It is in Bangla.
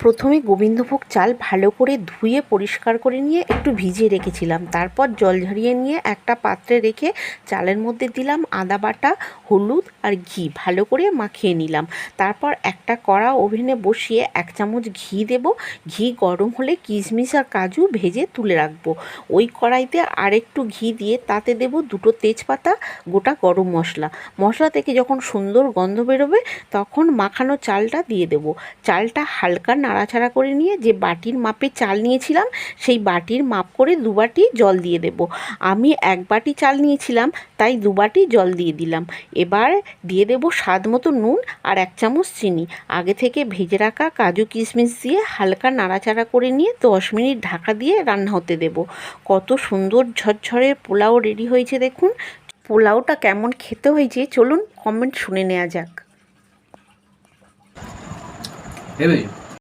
প্রথমে গোবিন্দভোগ চাল ভালো করে ধুয়ে পরিষ্কার করে নিয়ে একটু ভিজিয়ে রেখেছিলাম। তারপর জল ঝরিয়ে নিয়ে একটা পাত্রে রেখে চালের মধ্যে দিলাম আদা বাটা, হলুদ আর ঘি, ভালো করে মাখিয়ে নিলাম। তারপর একটা কড়া ওভেনে বসিয়ে 1 চামচ ঘি দেব। ঘি গরম হলে কিশমিশ আর কাজু ভেজে তুলে রাখবো। ওই কড়াইতে আর একটু ঘি দিয়ে তাতে দেব 2টো তেজপাতা, গোটা গরম মশলা। মশলা থেকে যখন সুন্দর গন্ধ বেরোবে তখন মাখানো চালটা দিয়ে দেব। চালটা হালকা নাড়াচাড়া করে নিয়ে যে বাটির মাপে চাল নিয়েছিলাম সেই বাটির মাপ করে 2 বাটি জল দিয়ে দেব। আমি 1 বাটি চাল নিয়েছিলাম, তাই 2 বাটি জল দিয়ে দিলাম। এবার দিয়ে দেব স্বাদ মতো নুন আর 1 চামচ চিনি। আগে থেকে ভেজে রাখা কাজু কিশমিশ দিয়ে হালকা নাড়াচাড়া করে নিয়ে 10 মিনিট ঢাকা দিয়ে রান্না হতে দেব। কত সুন্দর ঝরঝরে পোলাও রেডি হয়েছে দেখুন। পোলাওটা কেমন খেতে হয়েছে চলুন কমেন্ট শুনে নেওয়া যাক।